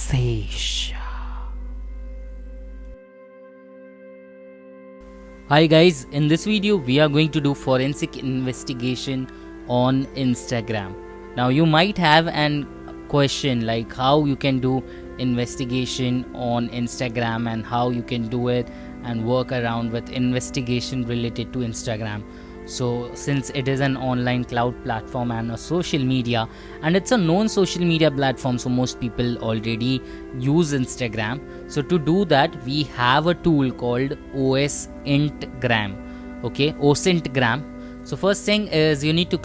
Shesha. Hi guys, in this video we are going to do forensic investigation on Instagram. Now you might have an question like how you can do investigation on Instagram and how you can do it and work around with investigation related to Instagram. So since it is an online cloud platform and a social media, and it's a known social media platform, so most people already use Instagram. So to do that we have a tool called OSINTGRAM. Okay, OSINTGRAM. So first thing is you need to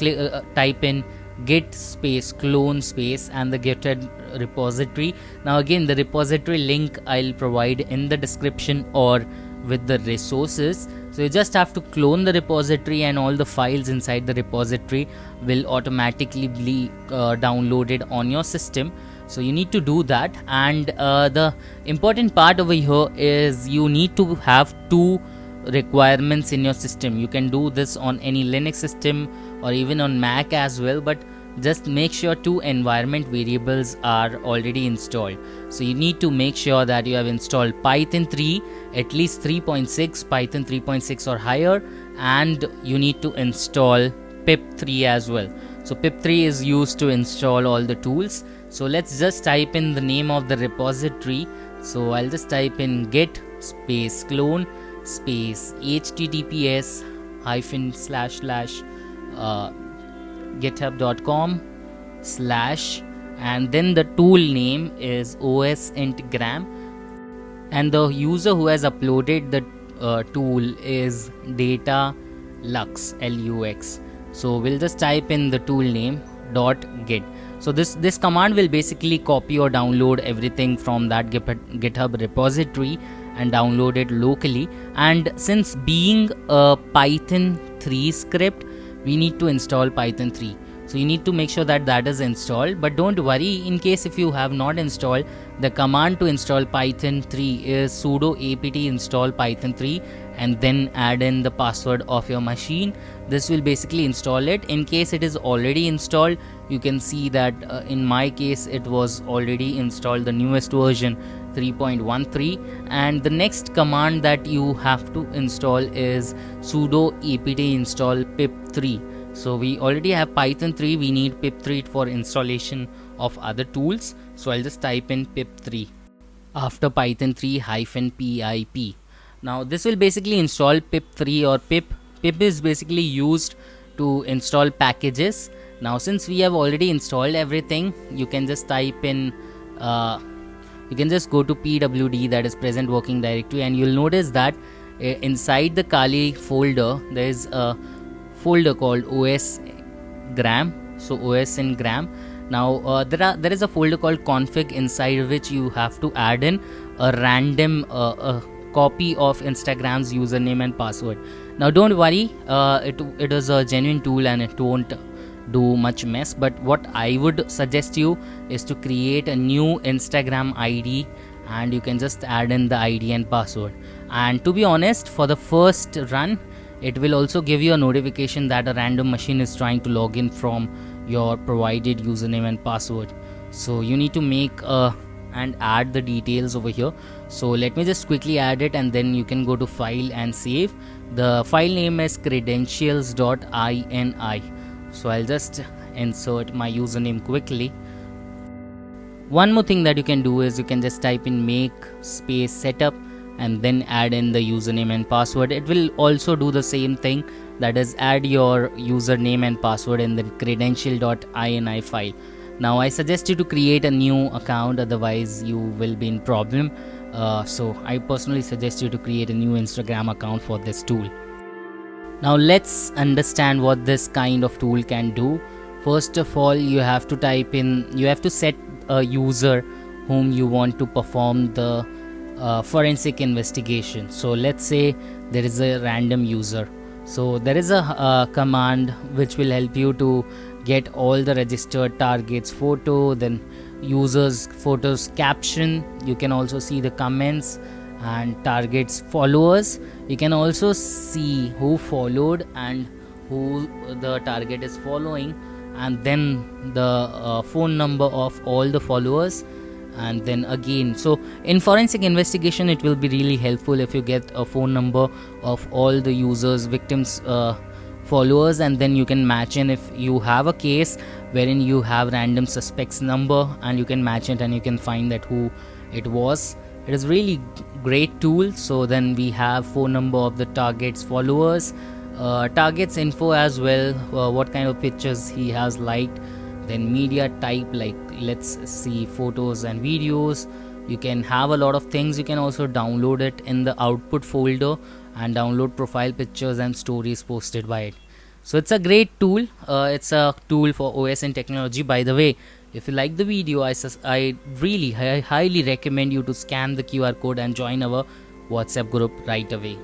type in git space clone space and the github repository. Now again, the repository link I'll provide in the description or with the resources. So you just have to clone the repository and all the files inside the repository will automatically be downloaded on your system. So you need to do that, and the important part over here is you need to have two requirements in your system. You can do this on any Linux system or even on Mac as well, but just make sure two environment variables are already installed. So you need to make sure that you have installed Python 3, at least 3.6, Python 3.6 or higher, and you need to install pip 3 as well. So pip 3 is used to install all the tools. So let's just type in the name of the repository. So I'll just type in git space clone space https //github.com/ and then the tool name is OSINTGRAM, and the user who has uploaded the tool is data lux lux. So we'll just type in the tool name .git. So this command will basically copy or download everything from that GitHub repository and download it locally. And since being a Python 3 script, we need to install Python 3. So you need to make sure that that is installed, but don't worry, in case if you have not installed, the command to install Python 3 is sudo apt install python 3 and then add in the password of your machine. This will basically install it. In case it is already installed, you can see that in my case it was already installed, the newest version 3.13, and the next command that you have to install is sudo apt install pip 3. So we already have Python 3, we need pip 3 for installation of other tools. So I'll just type in pip 3 after Python 3 -pip. Now this will basically install pip 3 or pip. Pip is basically used to install packages. Now since we have already installed everything, you can just type in you can just go to pwd, that is present working directory, and you'll notice that inside the Kali folder there is a folder called OSINTGRAM. So OSINTGRAM. Now there is a folder called config, inside which you have to add in a random copy of Instagram's username and password. Now don't worry, it is a genuine tool and it won't do much mess, but what I would suggest you is to create a new Instagram ID and you can just add in the ID and password. And to be honest, for the first run it will also give you a notification that a random machine is trying to log in from your provided username and password. So you need to make and add the details over here. So let me just quickly add it, and then you can go to file and save. The file name is credentials.ini. So I'll just insert my username quickly. One more thing that you can do is you can just type in make space setup and then add in the username and password. It will also do the same thing, that is add your username and password in the credential.ini file. Now I suggest you to create a new account, otherwise you will be in problem. So I personally suggest you to create a new Instagram account for this tool. Now let's understand what this kind of tool can do. First of all, you have to set a user whom you want to perform the forensic investigation. So let's say there is a random user. So there is a command which will help you to get all the registered targets photo, then users photos caption. You can also see the comments and targets followers. You can also see who followed and who the target is following, and then the phone number of all the followers, And then again, so in forensic investigation it will be really helpful if you get a phone number of all the users, victims, followers, and then you can match in. If you have a case wherein you have random suspects number, and you can match it and you can find that who it was. It is really great tool. So then we have phone number of the target's followers, target's info as well, what kind of pictures he has liked, then media type, like let's see photos and videos. You can have a lot of things. You can also download it in the output folder and download profile pictures and stories posted by it. So it's a great tool. It's a tool for OS and technology. By the way, if you like the video, I really highly recommend you to scan the QR code and join our WhatsApp group right away.